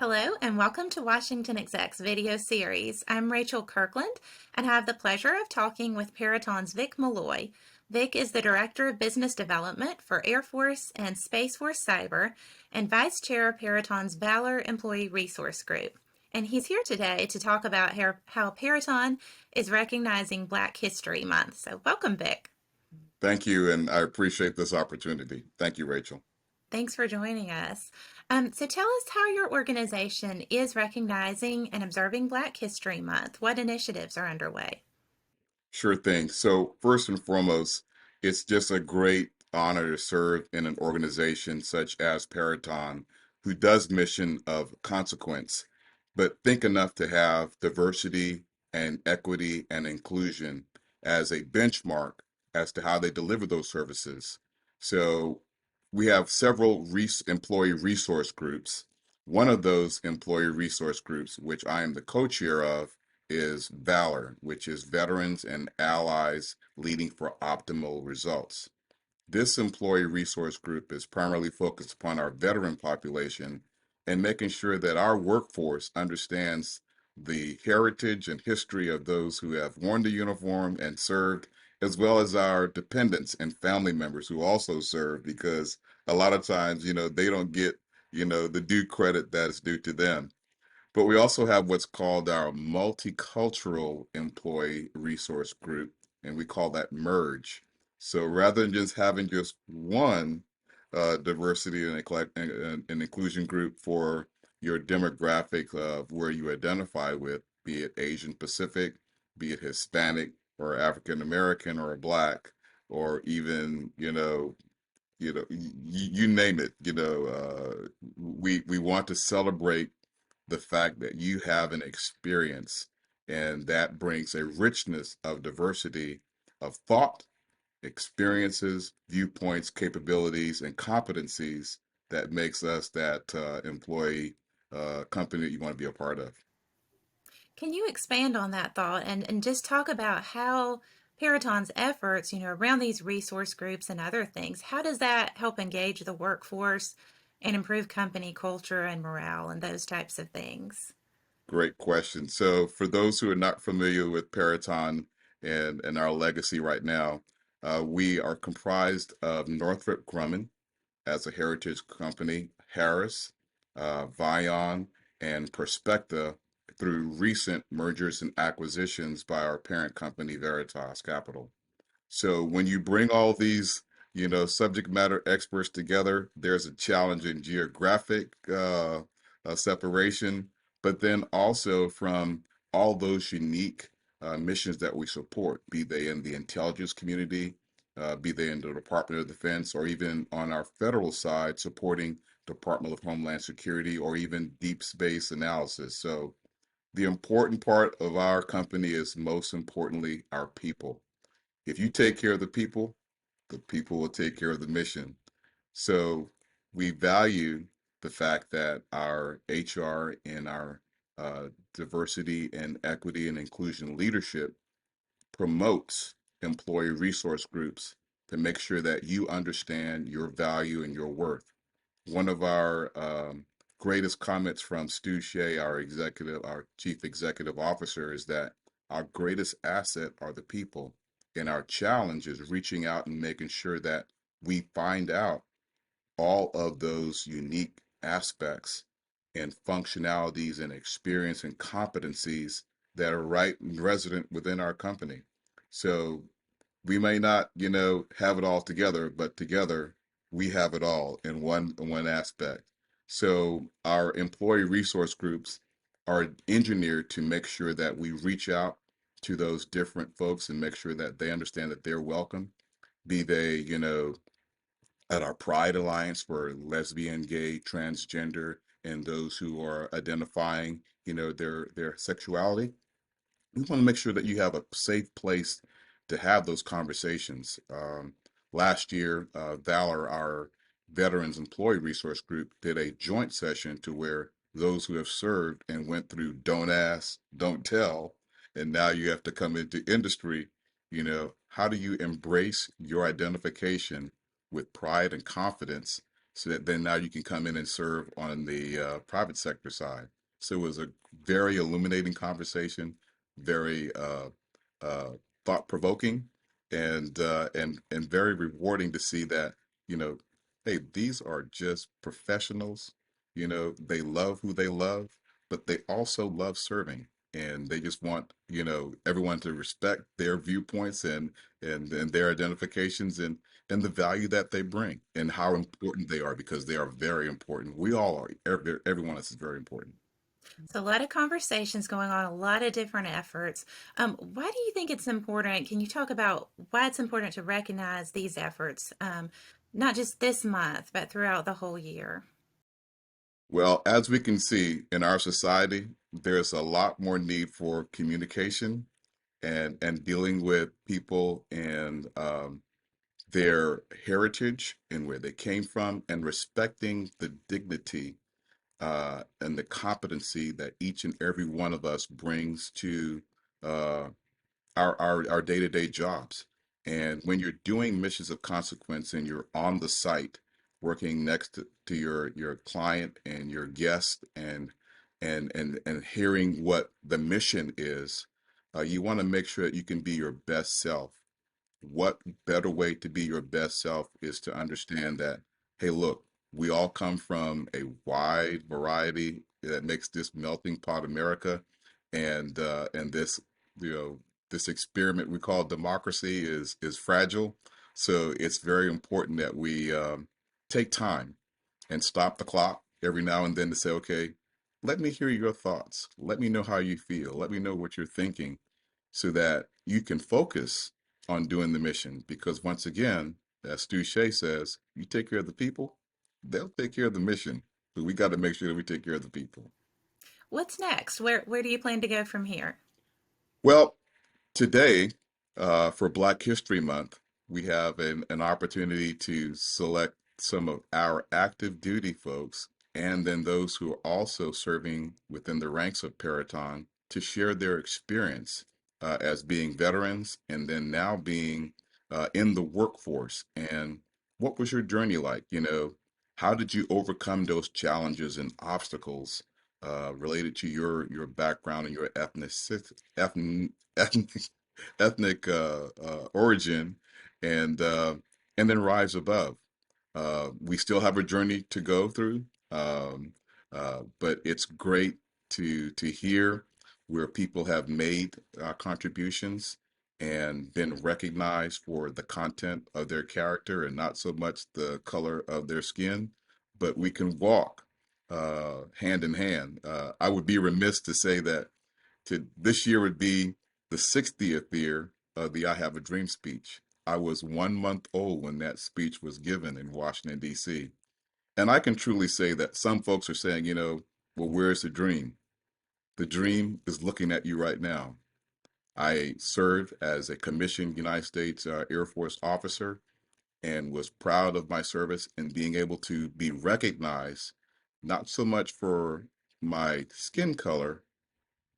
Hello and welcome to Washington Exec's video series. I'm Rachel Kirkland and have the pleasure of talking with Peraton's Vic Malloy. Vic is the Director of Business Development for Air Force and Space Force Cyber and Vice Chair of Peraton's VALOR Employee Resource Group. And he's here today to talk about how Peraton is recognizing Black History Month. So welcome, Vic. Thank you, and I appreciate this opportunity. Thank you, Rachel. Thanks for joining us. So tell us how your organization is recognizing and observing Black History Month. What initiatives are underway? Sure thing. So, first and foremost, it's just a great honor to serve in an organization such as Peraton, who does mission of consequence, but think enough to have diversity and equity and inclusion as a benchmark as to how they deliver those services. So, we have several employee resource groups. One of those employee resource groups, which I am the co-chair of, is VALOR, which is Veterans and Allies Leading for Optimal Results. This employee resource group is primarily focused upon our veteran population and making sure that our workforce understands the heritage and history of those who have worn the uniform and served, as well as our dependents and family members who also serve, because a lot of times, they don't get, the due credit that is due to them. But we also have what's called our multicultural employee resource group, and we call that merge. So rather than just having just one diversity and inclusion group for your demographic of where you identify with, be it Asian Pacific, be it Hispanic or African American or Black, or even, you name it, we want to celebrate the fact that you have an experience, and that brings a richness of diversity of thought, experiences, viewpoints, capabilities, and competencies that makes us that employee company that you want to be a part of. Can you expand on that thought and just talk about how Peraton's efforts, around these resource groups and other things, how does that help engage the workforce and improve company culture and morale and those types of things? Great question. So, for those who are not familiar with Peraton and our legacy right now, we are comprised of Northrop Grumman as a heritage company, Harris, Vion, and Perspecta through recent mergers and acquisitions by our parent company, Veritas Capital. So when you bring all these, subject matter experts together, there's a challenge in geographic separation, but then also from all those unique missions that we support, be they in the intelligence community, be they in the Department of Defense, or even on our federal side, supporting Department of Homeland Security, or even deep space analysis. So the important part of our company is most importantly our people. If you take care of the people will take care of the mission. So we value the fact that our HR and our diversity and equity and inclusion leadership promotes employee resource groups to make sure that you understand your value and your worth. One of our greatest comments from Stu Shea, our chief executive officer, is that our greatest asset are the people. And our challenge is reaching out and making sure that we find out all of those unique aspects and functionalities and experience and competencies that are right and resident within our company. So we may not, have it all together, but together we have it all in one aspect. So our employee resource groups are engineered to make sure that we reach out to those different folks and make sure that they understand that they're welcome, be they, at our Pride Alliance for lesbian, gay, transgender, and those who are identifying, their sexuality. We want to make sure that you have a safe place to have those conversations. Last year, Valor, our Veterans Employee Resource Group, did a joint session to where those who have served and went through Don't Ask, Don't Tell, and now you have to come into industry, how do you embrace your identification with pride and confidence so that then now you can come in and serve on the private sector side. So it was a very illuminating conversation, very uh, thought provoking, and very rewarding to see that, you know, hey, these are just professionals. You know, they love who they love, but they also love serving, and they just want, you know, everyone to respect their viewpoints and their identifications and the value that they bring and how important they are, because they are very important. We all are. Every one of us is very important. So, a lot of conversations going on, a lot of different efforts. Why do you think it's important? Can you talk about why it's important to recognize these efforts, not just this month, but throughout the whole year? Well, as we can see in our society, there's a lot more need for communication and dealing with people and their heritage and where they came from, and respecting the dignity and the competency that each and every one of us brings to uh, our day-to-day jobs. And when you're doing missions of consequence and you're on the site working next to your client and your guest and hearing what the mission is, you want to make sure that you can be your best self. What better way to be your best self is to understand that, hey, look, we all come from a wide variety that makes this melting pot America, and this, you know, this experiment we call democracy is fragile. So it's very important that we take time and stop the clock every now and then to say, okay, let me hear your thoughts. Let me know how you feel. Let me know what you're thinking, so that you can focus on doing the mission. Because once again, as Stu Shea says, you take care of the people, they'll take care of the mission. But we got to make sure that we take care of the people. What's next? Where do you plan to go from here? Well, today, for Black History Month, we have an opportunity to select some of our active duty folks and then those who are also serving within the ranks of Peraton to share their experience as being veterans and then now being in the workforce. And what was your journey like? You know, how did you overcome those challenges and obstacles related to your background and your ethnic ethnic origin, and and then rise above. We still have a journey to go through, um, but it's great to hear where people have made contributions and been recognized for the content of their character and not so much the color of their skin. But we can walk hand in hand. I would be remiss to say that this year would be the 60th year of the I Have a Dream speech. I was 1 month old when that speech was given in Washington, D.C. And I can truly say that some folks are saying, you know, well, where's the dream? The dream is looking at you right now. I served as a commissioned United States Air Force officer and was proud of my service and being able to be recognized, not so much for my skin color,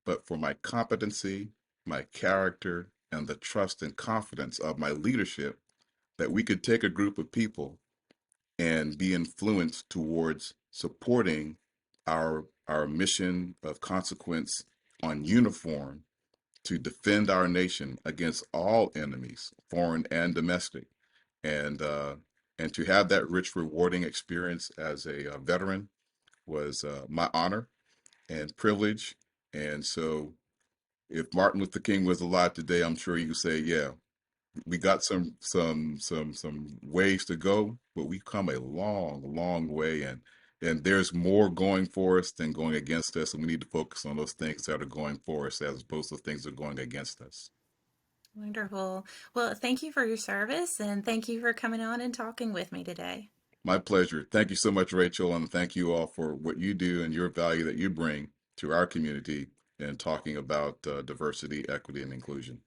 but for my competency, my character, and the trust and confidence of my leadership, that we could take a group of people and be influenced towards supporting our mission of consequence on uniform to defend our nation against all enemies, foreign and domestic, and uh, and to have that rich, rewarding experience as a veteran was my honor and privilege. And so if Martin Luther King was alive today, I'm sure you would say, yeah, we got some ways to go, but we've come a long way, and there's more going for us than going against us, and we need to focus on those things that are going for us as opposed to things that are going against us. Wonderful. Well, thank you for your service and thank you for coming on and talking with me today. My pleasure. Thank you so much, Rachel, and thank you all for what you do and your value that you bring to our community in talking about diversity, equity, and inclusion.